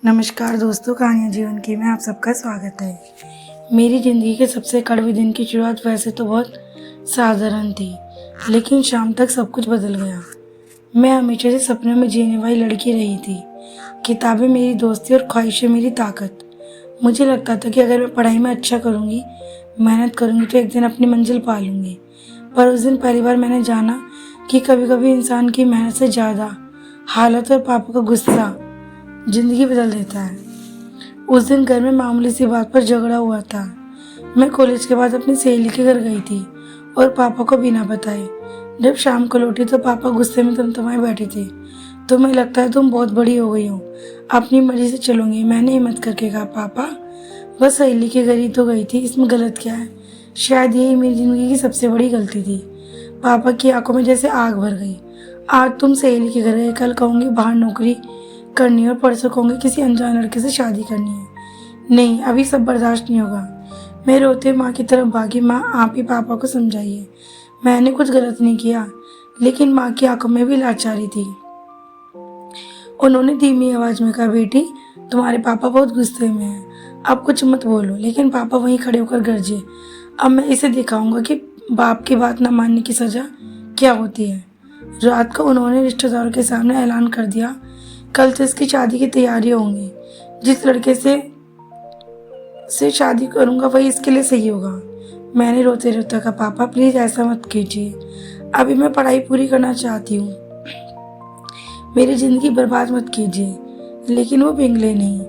नमस्कार दोस्तों, कहानियाँ जीवन की में आप सबका स्वागत है। मेरी ज़िंदगी के सबसे कड़वे दिन की शुरुआत वैसे तो बहुत साधारण थी, लेकिन शाम तक सब कुछ बदल गया। मैं हमेशा से सपनों में जीने वाली लड़की रही थी। किताबें मेरी दोस्ती और ख्वाहिशें मेरी ताकत। मुझे लगता था कि अगर मैं पढ़ाई में अच्छा करूँगी, मेहनत करूँगी तो एक दिन अपनी मंजिल पा लूँगी। पर उस दिन पहली बार मैंने जाना कि कभी कभी इंसान की मेहनत से ज़्यादा हालत और पापा का गुस्सा जिंदगी बदल देता है। उस दिन घर में मामूली सी बात पर झगड़ा हुआ था। मैं कॉलेज के बाद अपनी सहेली के घर गई थी और पापा को बिना बताए। जब शाम को लौटी तो पापा गुस्से में तमतमाए बैठे थे। तुम्हें लगता है तुम बहुत बड़ी हो गई हो, अपनी मर्जी से चलोगी। मैंने हिम्मत करके कहा, पापा बस सहेली के घर ही तो गई थी, इसमें गलत क्या है। शायद यही मेरी जिंदगी की सबसे बड़ी गलती थी। पापा की आंखों में जैसे आग भर गई। आज तुम सहेली के घर गए, कल कहूँगी बाहर नौकरी करनी है और परसों कहूँगी किसी अनजान लड़के से शादी करनी है। नहीं, अभी सब बर्दाश्त नहीं होगा। मैं रोते माँ की तरफ भागी। माँ, आप ही पापा को समझाइए, मैंने कुछ गलत नहीं किया। लेकिन माँ की आंखों में भी लाचारी थी। उन्होंने धीमी आवाज में कहा, बेटी तुम्हारे पापा बहुत गुस्से में हैं, अब कुछ मत बोलो। लेकिन पापा वहीं खड़े होकर गरजे, अब मैं इसे दिखाऊंगा कि बाप की बात न मानने की सजा क्या होती है। रात को उन्होंने रिश्तेदारों के सामने ऐलान कर दिया, कल से इसकी शादी की तैयारी होंगी। जिस लड़के से शादी करूंगा वही इसके लिए सही होगा। मैंने रोते रोते कहा, पापा प्लीज ऐसा मत कीजिए, अभी मैं पढ़ाई पूरी करना चाहती हूँ, मेरी जिंदगी बर्बाद मत कीजिए। लेकिन वो पिघले नहीं।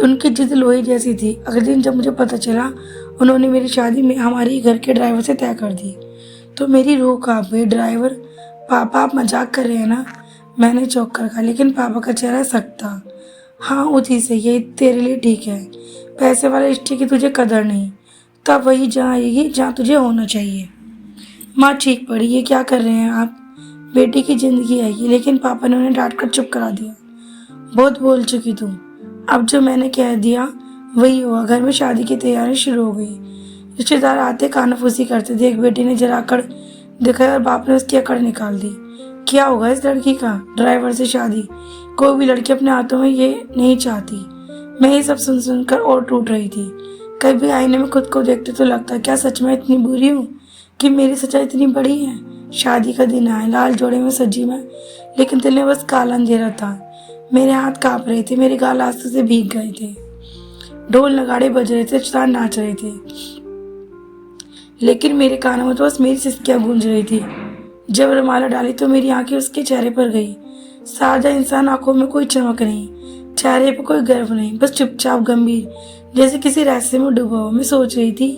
उनकी जिद लोहे जैसी थी। अगले दिन जब मुझे पता चला उन्होंने मेरी शादी में हमारे घर के ड्राइवर से तय कर दी तो मेरी रूह कांप गई। ड्राइवर, पापा आप मजाक कर रहे हैं ना? मैंने चौंक कर कहा, लेकिन पापा का चेहरा सख्त था। हाँ, उसी से, ये तेरे लिए ठीक है। पैसे वाला रिश्ते की तुझे कदर नहीं, तब वही जहाँ आएगी जहाँ तुझे होना चाहिए। माँ चीख पड़ी, ये क्या कर रहे हैं आप? बेटी की जिंदगी है ये। लेकिन पापा ने उन्हें डांट कर चुप करा दिया। बहुत बोल चुकी तुम, अब जो मैंने कह दिया वही हुआ। घर में शादी की तैयारी शुरू हो गई। रिश्तेदार आते कानाफूसी करते थे। एक बेटी ने जरा अकड़ दिखाई और बाप ने उसकी अकड़ निकाल दी। क्या होगा इस लड़की का? ड्राइवर से शादी? कोई भी लड़की अपने हाथों में ये नहीं चाहती। मैं ये सब सुन सुनकर और टूट रही थी। कभी आईने में खुद को देखते तो लगता, क्या सच में इतनी बुरी हूँ कि मेरी सच्चाई इतनी बड़ी है? शादी का दिन आया, लाल जोड़े में सजी मैं, लेकिन दिल में बस काला अंधेरा था। मेरे हाथ कांप रहे थे, मेरे गाल आंसू से भीग गए थे। ढोल नगाड़े बज रहे थे, स्टार नाच रहे थे, लेकिन मेरे कानों में तो बस मेरी सिसकियां गूंज रही थी। जब रुमाला डाली तो मेरी आंखें उसके चेहरे पर गई। सादा इंसान, आंखों में कोई चमक नहीं, चेहरे पर कोई गर्व नहीं, बस चुपचाप गंभीर, जैसे किसी रहस्य में डूबा हो। मैं सोच रही थी,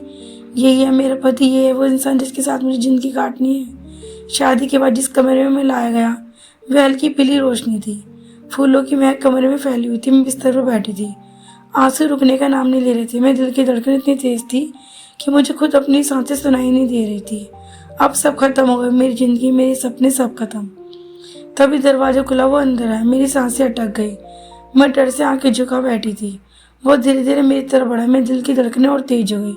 यही है मेरा पति, ये है वो इंसान जिसके साथ मुझे जिंदगी काटनी है। शादी के बाद जिस कमरे में मैं लाया गया वह हल्की पीली रोशनी थी। फूलों की महक कमरे में फैली हुई थी। मैं बिस्तर पर बैठी थी। आंसू रुकने का नाम नहीं ले रहे थे। मेरे दिल की धड़कन इतनी तेज थी कि मुझे खुद अपनी सांसें सुनाई नहीं दे रही थी। अब सब खत्म हो गया, मेरी जिंदगी, मेरे सपने सब खत्म। तभी दरवाजा खुला, वो अंदर आया। मेरी सांसें अटक गई। मैं डर से आंखें झुका बैठी थी। वो धीरे धीरे मेरी तरफ बढ़ा। मेरे दिल की धड़कनें और तेज हो गई।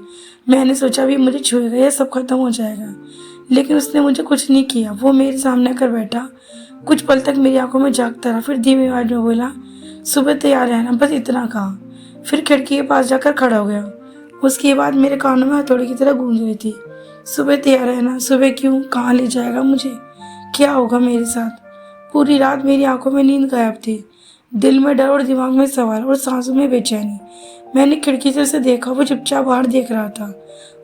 मैंने सोचा अभी मुझे छुएगा या सब खत्म हो जाएगा, लेकिन उसने मुझे कुछ नहीं किया। वो मेरे सामने आकर बैठा, कुछ पल तक मेरी आंखों में झांकता रहा, फिर धीमी आवाज में बोला, सुबह तैयार रहना, बस इतना कहा। फिर खिड़की के पास जाकर खड़ा हो गया। उसके बाद मेरे कानों में हथौड़े की तरह गूंज रही थी, सुबह तैयार रहना। सुबह क्यों? कहाँ ले जाएगा मुझे? क्या होगा मेरे साथ? पूरी रात मेरी आंखों में नींद गायब थी। दिल में डर और दिमाग में सवाल और सांसों में बेचैनी। मैंने खिड़की से उसे देखा। वो चुपचाप बाहर देख रहा था।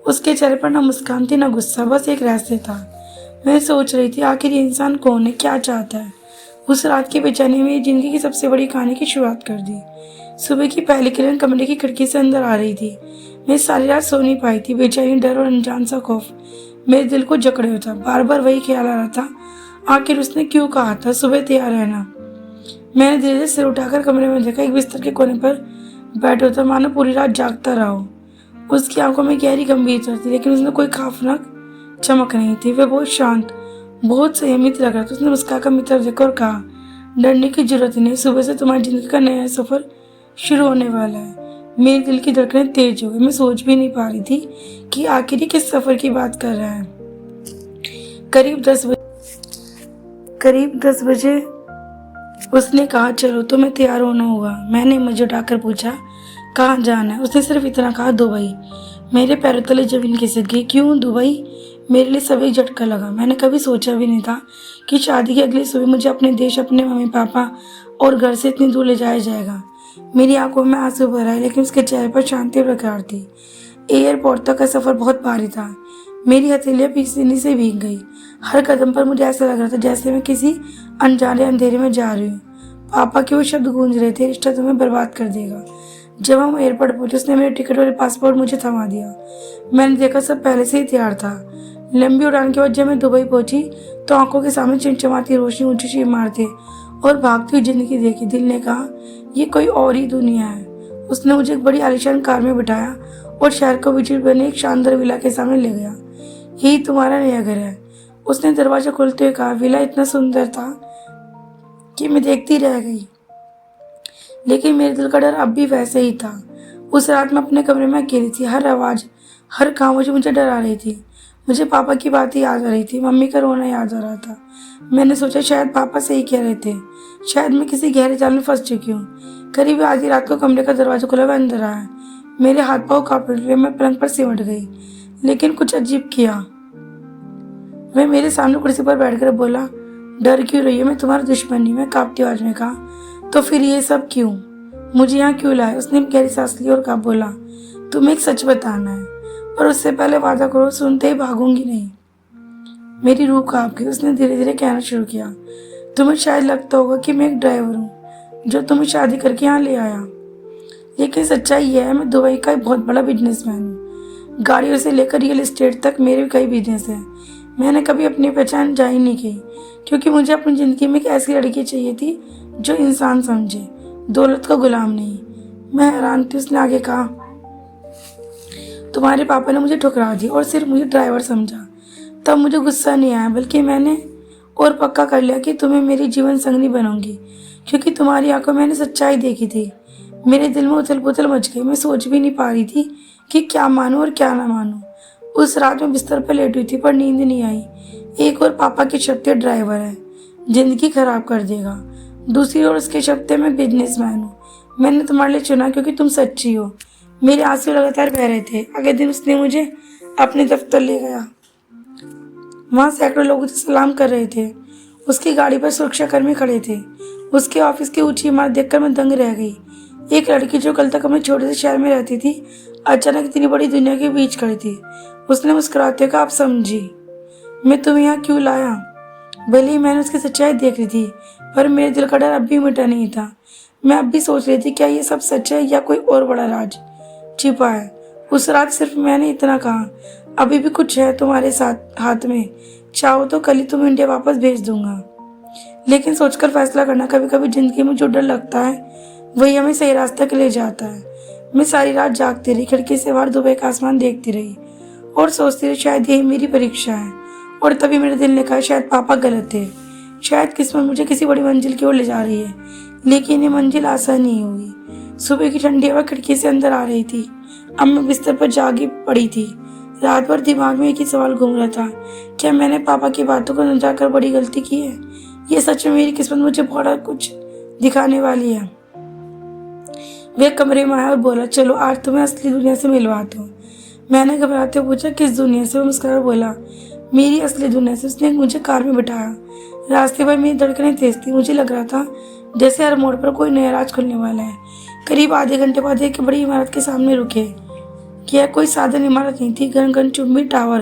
उसके चेहरे पर ना मुस्कान थी, ना गुस्सा, बस एक रहस्य था। मैं सोच रही थी, आखिर ये इंसान कौन है, क्या चाहता है? उस रात की बेचैनी में मेरी जिंदगी की सबसे बड़ी कहानी की शुरुआत कर दी। सुबह की पहली किरण कमरे की खिड़की से अंदर आ रही थी। मैं सारी रात सो नहीं पाई थी। बेचैनी, डर और अनजान सा खौफ मेरे दिल को जकड़े हुआ था। बार बार वही ख्याल आ रहा था, आखिर उसने क्यों कहा था सुबह तैयार रहना? मैंने धीरे धीरे सिर उठाकर कमरे में देखा। एक बिस्तर के कोने पर बैठा होता, मानो पूरी रात जागता रहा हो। उसकी आंखों में गहरी गंभीरता थी, लेकिन उसमें कोई खौफनाक चमक नहीं थी। वह बहुत शांत, बहुत संयमित लग रहा था। उसने मुस्कुराकर मेरी तरफ देखा और कहा, डरने की जरूरत नहीं, सुबह से तुम्हारी जिंदगी का नया सफर शुरू होने वाला है। मेरे दिल की धड़कनें तेज हो गई। मैं सोच भी नहीं पा रही थी कि आखिर किस सफर की बात कर रहा है। करीब 10 बजे उसने कहा चलो तुम्हें तैयार होना होगा। मैंने मुझे उठाकर पूछा कहाँ जाना है। उसने सिर्फ इतना कहा दुबई। मेरे पैरों तले जमीन खिसक गई। क्यों दुबई? मेरे लिए सब एक झटका लगा। मैंने कभी सोचा भी नहीं था कि शादी की अगली सुबह मुझे अपने देश, अपने मम्मी पापा और घर से इतनी दूर ले जाया जाएगा। मेरी आंखों में आंसू भर आए लेकिन उसके चेहरे पर शांति बरकरार थी। एयरपोर्ट तक का सफ़र बहुत भारी था। मेरी हथेलियाँ पसीने से भीग गई। हर कदम पर मुझे ऐसा लग रहा था जैसे मैं किसी अनजाने अंधेरे में जा रही हूँ। पापा के वो शब्द गूंज रहे थे, रिश्ता तुम्हें बर्बाद कर देगा। जब हम एयरपोर्ट पहुंचे उसने मेरे टिकट और पासपोर्ट मुझे थमा दिया। मैंने देखा सब पहले से ही तैयार था। लंबी उड़ान के बाद जब मैं दुबई पहुंची तो आंखों के सामने चिमचमाती रोशनी, ऊंची ऊंची इमारतें और भागती हुई जिंदगी देखी। दिल ने कहा ये कोई और ही दुनिया है। उसने मुझे एक बड़ी आलीशान कार में बिठाया और शहर को विजिट बने एक शानदार विला के सामने ले गया। यही तुम्हारा नया घर है, उसने दरवाजा खोलते हुए कहा। विला इतना सुंदर था कि मैं देखती रह गई, लेकिन मेरे दिल का डर अब भी वैसे ही था। उस रात मैं अपने कमरे में अकेली थी। हर आवाज़, हर खामोश मुझे डरा रही थी। मुझे पापा की बातें याद आ रही थी, मम्मी का रोना याद आ रहा था। मैंने सोचा शायद पापा सही कह रहे थे, शायद मैं किसी गहरे जाल में फंस चुकी हूँ। करीब आधी रात को कमरे का दरवाजा खुला, वह अंदर आया। मेरे हाथ पाँव कांपने लगे। मैं पलंग पर सिमट गई, लेकिन कुछ अजीब किया। वह मेरे सामने कुर्सी पर बैठकर बोला डर क्यों रही है, मैं तुम्हारा दुश्मन नहीं। मैं कांपती आवाज में कहा तो फिर ये सब क्यों, मुझे यहाँ क्यों लाया? उसने गहरी सांस ली और कहा बोला तुम्हें एक सच बताना है, पर उससे पहले वादा करो सुनते ही भागूंगी नहीं। मेरी रूह कांप गई। उसने धीरे धीरे कहना शुरू किया तुम्हें शायद लगता होगा कि मैं एक ड्राइवर हूँ जो तुम्हें शादी करके यहाँ ले आया, लेकिन सच्चाई यह है मैं दुबई का एक बहुत बड़ा बिजनेसमैन हूँ। गाड़ियों से लेकर रियल एस्टेट तक मेरे भी कई बिजनेस हैं। मैंने कभी अपनी पहचान जाहिर नहीं की, क्योंकि मुझे अपनी ज़िंदगी में एक ऐसी लड़की चाहिए थी जो इंसान समझे, दौलत का गुलाम नहीं। मैं हैरान थी। उसने आगे कहा तुम्हारे पापा ने मुझे ठुकरा दिया और सिर्फ मुझे ड्राइवर समझा। तब मुझे गुस्सा नहीं आया, बल्कि मैंने और पक्का कर लिया कि तुम्हें मेरी जीवन संगनी बनूंगी, क्योंकि तुम्हारी आंखों में मैंने सच्चाई देखी थी। मेरे दिल में उथल पुथल मच गई। मैं सोच भी नहीं पा रही थी कि क्या मानूं और क्या ना मानूं। उस रात में बिस्तर पर लेटी हुई थी, पर नींद नहीं आई। एक और पापा के शब्द थे ड्राइवर है, जिंदगी खराब कर देगा। दूसरी ओर उसके शब्द थे मैं बिजनेसमैन हूँ, मैंने तुम्हारे लिए चुना क्योंकि तुम सच्ची हो। मेरे आंसू लगातार बह रहे थे। अगले दिन उसने मुझे अपने दफ्तर ले गया। वहाँ सैकड़ों लोग उसे सलाम कर रहे थे। उसकी गाड़ी पर सुरक्षाकर्मी खड़े थे। उसके ऑफिस की ऊंची इमारत देखकर मैं दंग रह गई। एक लड़की जो कल तक अपने छोटे से शहर में रहती थी, अचानक इतनी बड़ी दुनिया के बीच खड़ी थी। उसने मुस्कुराते कहा आप समझी मैं तुम्हें यहाँ क्यों लाया। भले ही मैंने उसकी सच्चाई देख ली थी, पर मेरे दिल का डर अब भी मिटा नहीं था। मैं अब भी सोच रही थी क्या ये सब सच है या कोई और बड़ा राज छिपा है। उस रात सिर्फ मैंने इतना कहा अभी भी कुछ है तुम्हारे साथ हाथ में, चाहो तो कल ही तुम्हें इंडिया वापस भेज दूंगा। लेकिन सोचकर फैसला करना, कभी कभी जिंदगी में जो डर लगता है वही हमें सही रास्ते के ले जाता है। मैं सारी रात जागती रही, खिड़की से बाहर दुबई का आसमान देखती रही और सोचती रही शायद यही मेरी परीक्षा है। और तभी मेरे दिल ने कहा शायद पापा गलत थे, शायद किस्मत मुझे किसी बड़ी मंजिल की ओर ले जा रही है, लेकिन ये मंजिल आसान नहीं होगी। सुबह की ठंडी हवा खिड़की से अंदर आ रही थी। अब मैं बिस्तर पर जागी पड़ी थी। रात भर दिमाग में एक ही सवाल घूम रहा था, क्या मैंने पापा की बातों को न जाकर बड़ी गलती की है? ये सच में मेरी किस्मत मुझे बड़ा कुछ दिखाने वाली है। वह कमरे में आया और बोला चलो आज तुम्हें असली दुनिया से मिलवाता हूँ। मैंने घबराते हुए पूछा किस दुनिया से? वो मुस्कुराकर बोला मेरी असली दुनिया से। उसने मुझे कार में बिठाया। रास्ते पर मेरी धड़कनें तेज थी। मुझे लग रहा था जैसे हर मोड़ पर कोई नया राज खुलने वाला है। करीब आधे घंटे बाद एक बड़ी इमारत के सामने रुके। यह कोई साधारण इमारत नहीं थी। घन घन चुंबी टावर,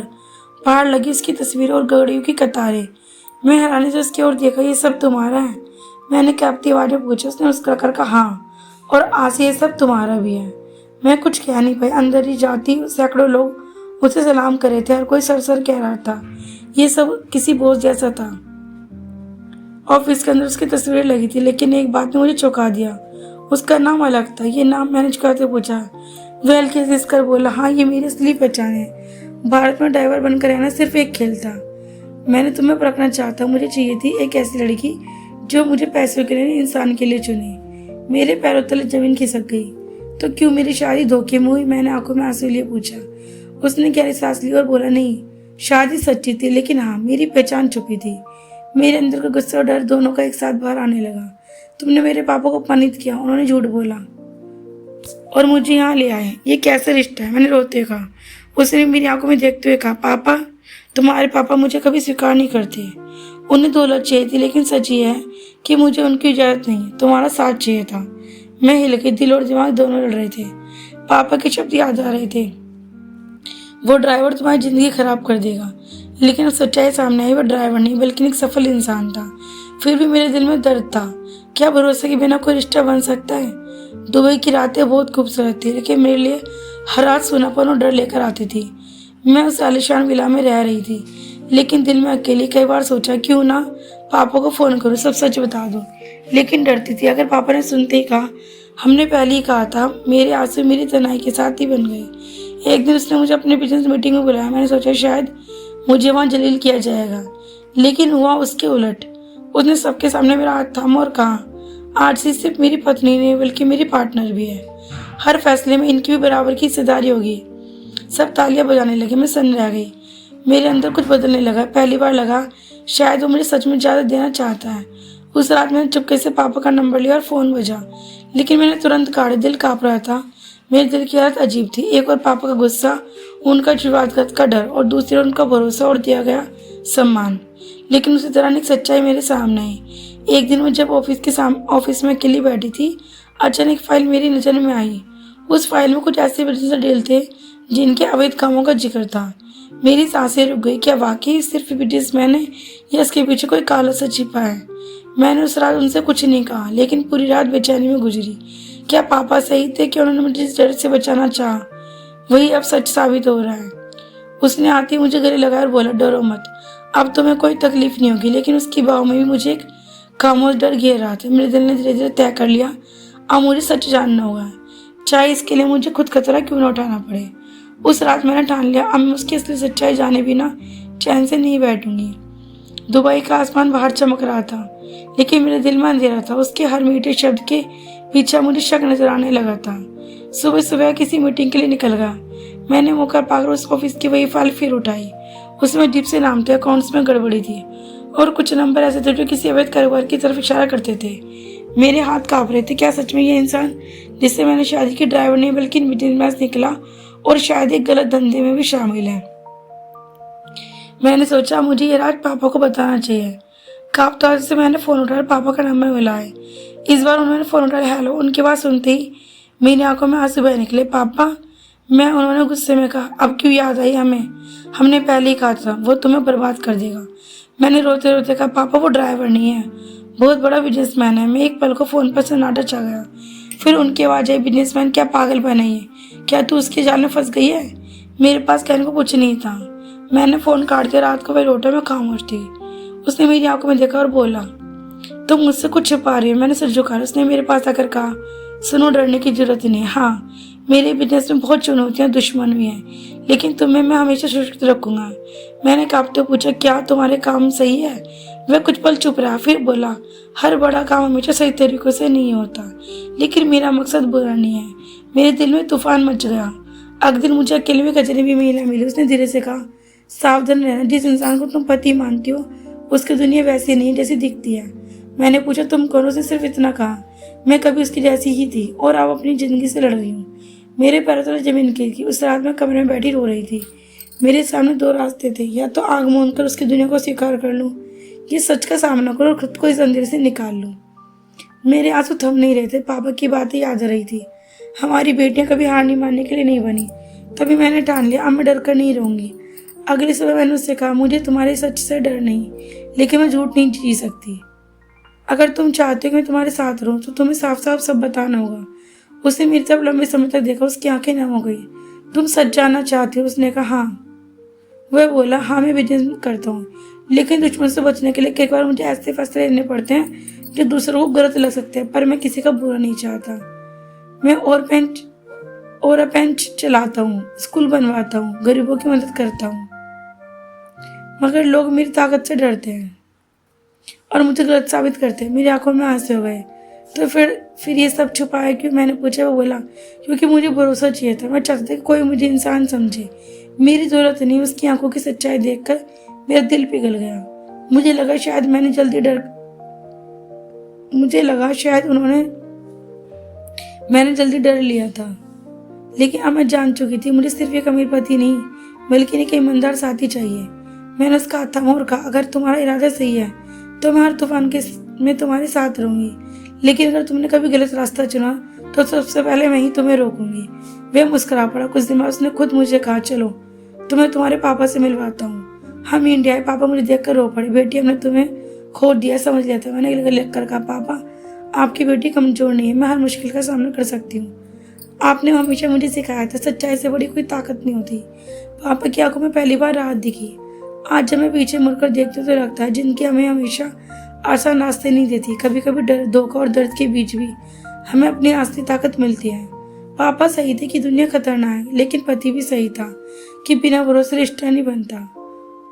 पहाड़ लगी उसकी तस्वीरें और गाड़ियों की कतारें। मैं हैरानी से उसकी ओर देखा। ये सब तुम्हारा है? मैंने कांपती आवाज में पूछा। उसने मुस्कुराकर कहा हाँ, और आज से ये सब तुम्हारा भी है। मैं कुछ कह नहीं पाई। अंदर ही जाती सैकड़ों लोग उसे सलाम कर रहे थे। हर कोई सर सर कह रहा था। ये सब किसी बोझ जैसा था। ऑफिस के अंदर उसकी तस्वीरें लगी थी, लेकिन एक बात ने मुझे चौंका दिया। उसका नाम अलग था। ये नाम मैंने करते पूछा। वह हल्के से हंसकर बोला हाँ, ये मेरी असली पहचान है। भारत में ड्राइवर बनकर रहना सिर्फ एक खेल था। मैंने तुम्हें परखना चाहता। मुझे चाहिए थी एक ऐसी लड़की जो मुझे पैसों के लिए, इंसान के लिए चुने। मेरे पैरों तले जमीन खिसक गई। तो क्यों मेरी शादी धोखे में हुई? मैंने आंखों में आंसू लिए पूछा। उसने गहरी सांस ली और बोला नहीं, शादी सच्ची थी, लेकिन हाँ, मेरी पहचान छुपी थी। मेरे अंदर का गुस्सा और डर दोनों का एक साथ बाहर आने लगा। तुमने मेरे पापा को अपमानित किया, उन्होंने झूठ बोला और मुझे यहाँ ले आए। ये कैसा रिश्ता है? मैंने रोते कहा। उसने मेरी आंखों में देखते हुए कहा, पापा, तुम्हारे पापा मुझे कभी स्वीकार नहीं करते। उन्हें दौलत चाहिए थी, लेकिन सच ये है कि मुझे उनकी इजाज़त नहीं, तुम्हारा साथ चाहिए था। मैं हिल गई, दिल और दिमाग दोनों लड़ रहे थे। पापा के शब्द याद आ रहे थे, वो ड्राइवर तुम्हारी ज़िंदगी खराब कर देगा। लेकिन अब सच्चाई सामने आई, वो ड्राइवर नहीं बल्कि एक सफल इंसान था। फिर भी मेरे दिल में दर्द था। क्या भरोसे के बिना कोई रिश्ता बन सकता है? दुबई की रातें बहुत खूबसूरत थी, लेकिन मेरे लिए हर रात सूनापन और डर लेकर आती थी। मैं उस आलीशान विला में रह रही थी, लेकिन दिल में अकेली। कई बार सोचा क्यों ना पापा को फ़ोन करूँ, सब सच बता दूँ, लेकिन डरती थी। अगर पापा ने सुनते ही कहा, हमने पहले ही कहा था, मेरे आंसू मेरी तन्हाई के साथ ही बन गए। एक दिन उसने मुझे अपने बिजनेस मीटिंग में बुलाया। मैंने सोचा शायद मुझे वहाँ जलील किया जाएगा, लेकिन हुआ उसके उलट। उसने सबके सामने मेरा हाथ थामा और कहा, आज से सिर्फ मेरी पत्नी नहीं बल्कि मेरी पार्टनर भी है। हर फैसले में इनकी भी बराबर की हिस्सेदारी होगी। सब तालियां बजाने लगे, मैं सन्न रह गई। मेरे अंदर कुछ बदलने लगा। पहली बार लगा शायद वो मुझे सच में ज़्यादा देना चाहता है। उस रात मैंने चुपके से पापा का नंबर लिया और फ़ोन बजा, लेकिन मैंने तुरंत काटा। दिल काँप रहा था। मेरे दिल की हालत अजीब थी। एक और पापा का गुस्सा, उनका विवादगत का डर, और दूसरी ओर उनका भरोसा और दिया गया सम्मान। लेकिन उसी तरह एक सच्चाई मेरे सामने आई। एक दिन मैं जब ऑफिस में अकेली बैठी थी, अचानक फाइल मेरी नज़र में आई। उस फाइल में कुछ ऐसे बिजनेस डील थे जिनके अवैध कामों का जिक्र था। मेरी सांसें रुक गई। क्या वाकई सिर्फ बिजनेसमैन है या इसके पीछे कोई काला सच छिपा है? मैंने उस रात उनसे कुछ नहीं कहा, लेकिन पूरी रात बेचैनी में गुजरी। क्या पापा सही थे कि उन्होंने मुझे जिस डर से बचाना चाहा, वही अब सच साबित हो रहा है? उसने आते ही मुझे गले लगाया और बोला, डरो मत, अब तुम्हें कोई तकलीफ नहीं होगी। लेकिन उसकी बाहों में भी मुझे एक खामोश डर घेर रहा था। मेरे दिल ने धीरे धीरे तय कर लिया, अब मुझे सच जानना होगा, चाहे इसके लिए मुझे खुद खतरा क्यों ना उठाना पड़े। उस रात मैंने ठान लिया, अब मैं उसकी असली सच्चाई जाने बिना चैन से नहीं बैठूंगी। दुबई का आसमान बाहर चमक रहा था, लेकिन मेरे दिल में अंधेरा था। उसके हर मीठे शब्द के पीछे मुझे शक नजर आने लगा था। सुबह सुबह किसी मीटिंग के लिए निकल गया। मैंने मौका पाकर उस ऑफिस की वही फाइल फिर उठाई। उसमें अजीब से नाम थे, अकाउंट्स में गड़बड़ी थी और कुछ नंबर ऐसे थे जो किसी अवैध कारोबार की तरफ इशारा करते थे। मेरे हाथ कांप रहे थे। क्या सच में ये इंसान जिससे मैंने शादी की ड्राइवर नहीं बल्कि बिजनेसमैन निकला और शायद एक गलत धंधे में भी शामिल है? मैंने सोचा मुझे ये रात पापा को बताना चाहिए। कांपते हाथ से मैंने फ़ोन उठाया, पापा का नंबर मिलाया। इस बार उन्होंने फ़ोन उठाया, हेलो। उनकी बात सुनते ही मेरी आंखों में आंसू बह निकले। पापा, उन्होंने गुस्से में कहा, अब क्यों याद आई हमें? हमने पहले ही कहा था वो तुम्हें बर्बाद कर देगा। मैंने रोते रोते कहा, पापा वो ड्राइवर नहीं है, बहुत बड़ा बिजनेसमैन है। मैं एक पल को फ़ोन पर सन्नाटा छा गया। फिर उनकी आवाज़ आई, बिजनेसमैन? क्या पागल बना है? क्या तू उसके जाल में फंस गई है? मेरे पास कहने को कुछ नहीं था। मैंने फ़ोन काट दिया। रात को वही रोटा में खामोश थी। उसने मेरी आंखों में देखा और बोला, तुम मुझसे कुछ छुपा रही हो। मैंने सिर झुकाया। उसने मेरे पास आकर कहा, सुनो, डरने की जरूरत नहीं। हाँ, मेरे बिजनेस में बहुत चुनौतियाँ, दुश्मन भी हैं, लेकिन तुम्हें मैं हमेशा सुरक्षित रखूंगा। मैंने कांपते पूछा, क्या तुम्हारे काम सही है? वह कुछ पल चुप रहा, फिर बोला, हर बड़ा काम हमेशा सही तरीकों से नहीं होता, लेकिन मेरा मकसद बुरा नहीं है। मेरे दिल में तूफान मच गया। अगले दिन मुझे अकेले में कचरे भी महिला मिली। उसने धीरे से कहा, सावधान रहना, जिस इंसान को तुम पति मानती हो उसकी दुनिया वैसी नहीं जैसी दिखती है। मैंने पूछा, तुम कौन? उसने सिर्फ इतना कहा, मैं कभी उसकी जैसी ही थी और अब अपनी ज़िंदगी से लड़ रही हूँ। मेरे पैरों तले जमीन गिर गई। उस रात में कमरे में बैठी रो रही थी। मेरे सामने दो रास्ते थे, या तो आग मूंद कर उसकी दुनिया को स्वीकार कर लूँ, ये सच का सामना करो और खुद को इस अंधेरे से निकाल लूँ। मेरे आंसू थम नहीं रहे थे। पापा की बातें याद आ रही थी। हमारी बेटियां कभी हार नहीं मानने के लिए नहीं बनी। तभी मैंने ठान लिया, अब मैं डर कर नहीं रहूँगी। अगली सुबह मैंने उससे कहा, मुझे तुम्हारे सच से डर नहीं, लेकिन मैं झूठ नहीं जी सकती। अगर तुम चाहते हो कि मैं तुम्हारे साथ रहूं तो तुम्हें साफ साफ सब बताना होगा। उसने मेरी तरफ लंबे समय तक देखा। उसकी आंखें नम हो गई। तुम सच जानना चाहती हो? उसने कहा, हाँ। वह बोला, हाँ, मैं बिजनेस करता हूँ, लेकिन दुश्मन से बचने के लिए कई बार मुझे ऐसे फैसले लेने पड़ते हैं जो दूसरों को गलत लग सकते हैं, पर मैं किसी का बुरा नहीं चाहता। मैं और पेंच चलाता हूँ, स्कूल बनवाता हूँ, गरीबों की मदद करता हूँ, मगर लोग मेरी ताकत से डरते हैं और मुझे गलत साबित करते हैं। मेरी आंखों में आंसू हो गए। तो फिर ये सब छुपाया क्यों? मैंने पूछा। वो बोला, क्योंकि मुझे भरोसा चाहिए था। मैं चाहता था कि कोई मुझे इंसान समझे, मेरी जरूरत नहीं। उसकी आंखों की सच्चाई देखकर मेरा दिल पिघल गया। मुझे लगा शायद मैंने मुझे लगा शायद मैंने जल्दी डर लिया था, लेकिन अब मैं जान चुकी थी मुझे सिर्फ एक अमीर पति नहीं बल्कि एक ईमानदार साथी चाहिए। मैंने उसका हाथ थामा और कहा, अगर तुम्हारा इरादा सही है तो मैं हर तूफान में तुम्हारे साथ रहूंगी, लेकिन अगर तुमने कभी गलत रास्ता चुना तो सबसे पहले मैं ही तुम्हें रोकूंगी। वह मुस्कुरा पड़ा। कुछ दिन बाद उसने खुद मुझे कहा, चलो तुम्हें तुम्हारे पापा से मिलवाता हूँ। हम इंडिया आए। पापा मुझे देखकर रो पड़े। बेटी, हमने तुम्हें खो दिया, समझ लिया था। मैंने लिख कर कहा, पापा आपकी बेटी कमजोर नहीं है, मैं हर मुश्किल का सामना कर सकती हूँ। आपने हमेशा मुझे सिखाया था सच्चाई से बड़ी कोई ताकत नहीं होती। पापा की आंखों में पहली बार राहत दिखी। आज जब मैं पीछे मुड़कर देखती हूँ तो लगता है जिनकी हमें हमेशा आसान रास्ते नहीं देती। कभी कभी डर, धोखा और दर्द के बीच भी हमें अपनी असली ताकत मिलती है। पापा सही थे कि दुनिया खतरनाक है, लेकिन पति भी सही था कि बिना भरोसे रिश्ता नहीं बनता।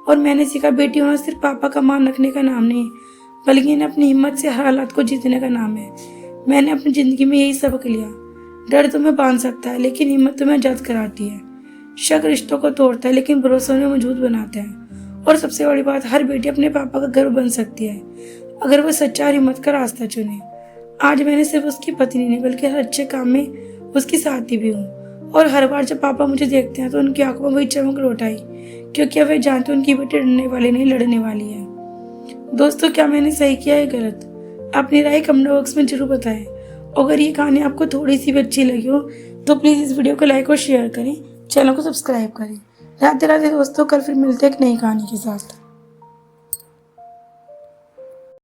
और मैंने सीखा, बेटी होना सिर्फ पापा का मान रखने का नाम नहीं, बल्कि इन्हें अपनी हिम्मत से हर हालात को जीतने का नाम है। मैंने अपनी जिंदगी में यही सबक लिया। डर तुम्हें बांध सकता है, लेकिन हिम्मत तुम्हें आजाद कराती है। शक रिश्तों को तोड़ता है, लेकिन भरोसा उन्हें मजबूत बनाता है। और सबसे बड़ी बात, हर बेटी अपने पापा का गर्व बन सकती है अगर वह सच्चा और हिम्मत का रास्ता चुने। आज मैंने सिर्फ उसकी पत्नी नहीं बल्कि हर अच्छे काम में उसकी साथी भी हूँ। और हर बार जब पापा मुझे देखते हैं तो उनकी आंखों में वही चमक लौट आई, क्योंकि वे जानते उनकी बेटी डरने वाली नहीं, लड़ने वाली है। दोस्तों, क्या मैंने सही किया है गलत? अपनी राय कमेंट बॉक्स में जरूर बताएं। अगर ये कहानी आपको थोड़ी सी भी अच्छी लगी हो तो प्लीज़ इस वीडियो को लाइक और शेयर करें, चैनल को सब्सक्राइब करें। राधे राधे दोस्तों, कल फिर मिलते हैं एक नई कहानी के साथ।